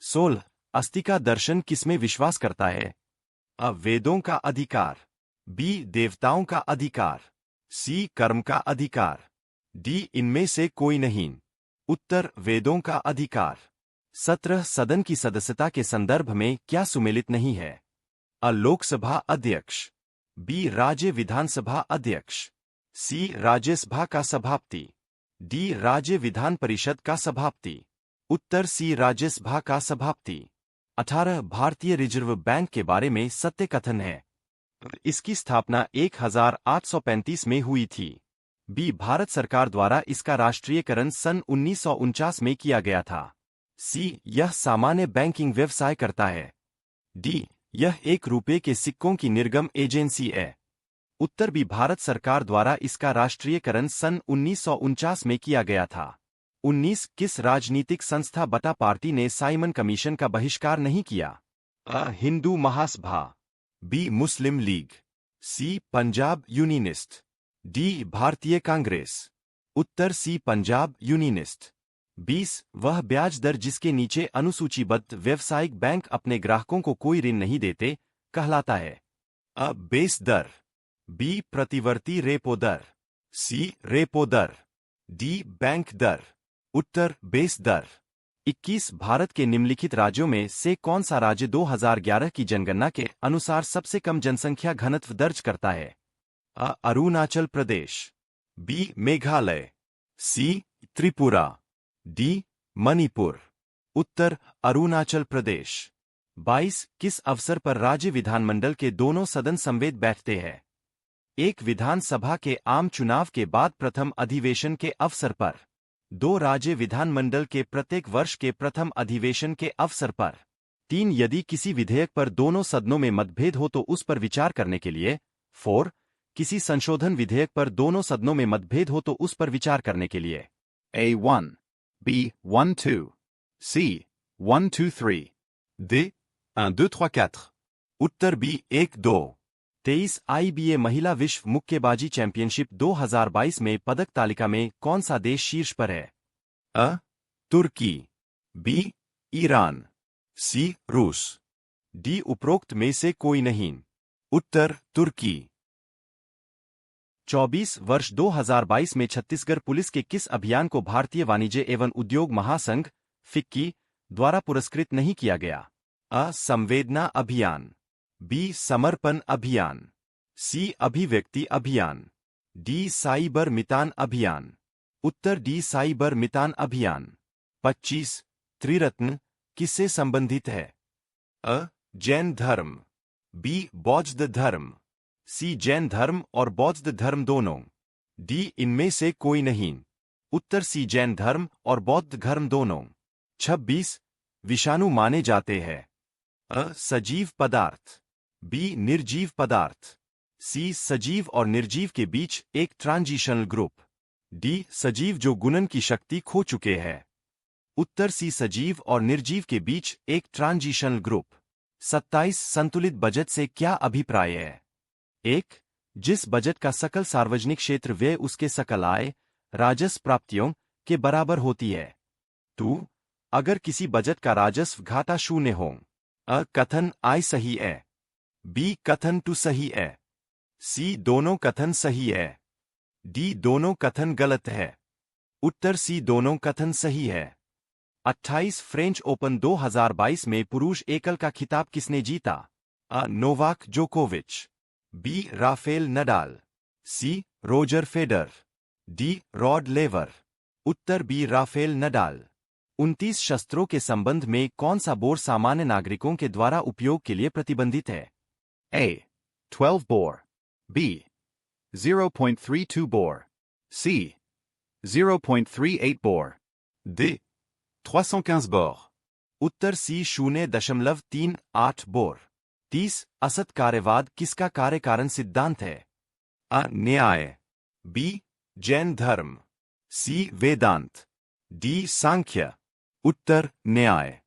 16 अस्थि का दर्शन किसमें विश्वास करता है? अ वेदों का अधिकार, बी देवताओं का अधिकार, सी कर्म का अधिकार, डी इनमें से कोई नहीं। उत्तर वेदों का अधिकार। 17 सदन की सदस्यता के संदर्भ में क्या सुमेलित नहीं है? अ लोकसभा अध्यक्ष, बी राज्य विधानसभा अध्यक्ष, सी राज्यसभा का सभापति, डी राज्य विधान परिषद का सभापति। उत्तर सी राज्यसभा का सभापति। 18 भारतीय रिजर्व बैंक के बारे में सत्य कथन है? इसकी स्थापना 1835 में हुई थी। बी भारत सरकार द्वारा इसका राष्ट्रीयकरण सन 1949 में किया गया था। सी यह सामान्य बैंकिंग व्यवसाय करता है। डी यह ₹1 के सिक्कों की निर्गम एजेंसी है। उत्तर बी भारत सरकार द्वारा इसका राष्ट्रीयकरण सन 1949 में किया गया था। 19 किस राजनीतिक संस्था बटा पार्टी ने साइमन कमीशन का बहिष्कार नहीं किया? अ हिंदू महासभा, बी मुस्लिम लीग, सी पंजाब यूनियनिस्ट, डी भारतीय कांग्रेस। उत्तर सी पंजाब यूनियनिस्ट। 20 वह ब्याज दर जिसके नीचे अनुसूचीबद्ध व्यावसायिक बैंक अपने ग्राहकों को कोई ऋण नहीं देते कहलाता है? अ बेस दर, बी प्रतिवर्ती रेपो दर, सी रेपो दर, डी बैंक दर। उत्तर बेस दर। 21 भारत के निम्नलिखित राज्यों में से कौन सा राज्य 2011 की जनगणना के अनुसार सबसे कम जनसंख्या घनत्व दर्ज करता है? अ अरुणाचल प्रदेश, बी मेघालय, सी त्रिपुरा, डी मणिपुर। उत्तर अरुणाचल प्रदेश। 22 किस अवसर पर राज्य विधानमंडल के दोनों सदन समवेत बैठते हैं? एक विधानसभा के आम चुनाव के बाद प्रथम अधिवेशन के अवसर पर, 2 राज्य विधानमंडल के प्रत्येक वर्ष के प्रथम अधिवेशन के अवसर पर, 3 यदि किसी विधेयक पर दोनों सदनों में मतभेद हो तो उस पर विचार करने के लिए, 4 किसी संशोधन विधेयक पर दोनों सदनों में मतभेद हो तो उस पर विचार करने के लिए, A1, B1 2, C 1 2 3, D 1 2 3 4। उत्तर बी 1 2। 23 IBA महिला विश्व मुक्केबाजी चैंपियनशिप 2022 में पदक तालिका में कौन सा देश शीर्ष पर है? अ तुर्की, बी ईरान, सी रूस, डी उपरोक्त में से कोई नहीं। उत्तर तुर्की। 24 वर्ष 2022 में छत्तीसगढ़ पुलिस के किस अभियान को भारतीय वाणिज्य एवं उद्योग महासंघ फिक्की द्वारा पुरस्कृत नहीं किया गया? अ संवेदना अभियान, बी समर्पण अभियान, सी अभिव्यक्ति अभियान, डी साइबर मितान अभियान। उत्तर डी साइबर मितान अभियान। 25 त्रिरत्न किससे संबंधित है? अ जैन धर्म, बी बौद्ध धर्म, सी जैन धर्म और बौद्ध धर्म दोनों, डी इनमें से कोई नहीं। उत्तर सी जैन धर्म और बौद्ध धर्म दोनों। 26 विषाणु माने जाते हैं? अ सजीव पदार्थ, बी निर्जीव पदार्थ, सी सजीव और निर्जीव के बीच एक ट्रांजिशनल ग्रुप, डी सजीव जो गुणन की शक्ति खो चुके हैं। उत्तर सी सजीव और निर्जीव के बीच एक ट्रांजिशनल ग्रुप। 27 संतुलित बजट से क्या अभिप्राय है? 1 जिस बजट का सकल सार्वजनिक क्षेत्र व्यय उसके सकल आय राजस्व प्राप्तियों के बराबर होती है। 2 अगर किसी बजट का राजस्व घाटा शून्य हो। अ कथन आय सही है, बी कथन टू सही है, सी दोनों कथन सही है, डी दोनों कथन गलत है। उत्तर सी दोनों कथन सही है। 28 फ्रेंच ओपन 2022 में पुरुष एकल का खिताब किसने जीता? अ नोवाक जोकोविच, बी राफेल नडाल, सी रोजर फेडर, डी रॉड लेवर। उत्तर बी राफेल नडाल। 29 शस्त्रों के संबंध में कौन सा बोर सामान्य नागरिकों के द्वारा उपयोग के लिए प्रतिबंधित है? A 12 bore, B 0.32 bore, C 0.38 bore, D 315 bore। Uttar C 0.38 bore. 30 असत कार्यवाद किसका कार्य कारण सिद्धांत है? अ न्याय, बी जैन धर्म, सी वेदांत, डी सांख्य। उत्तर न्याय।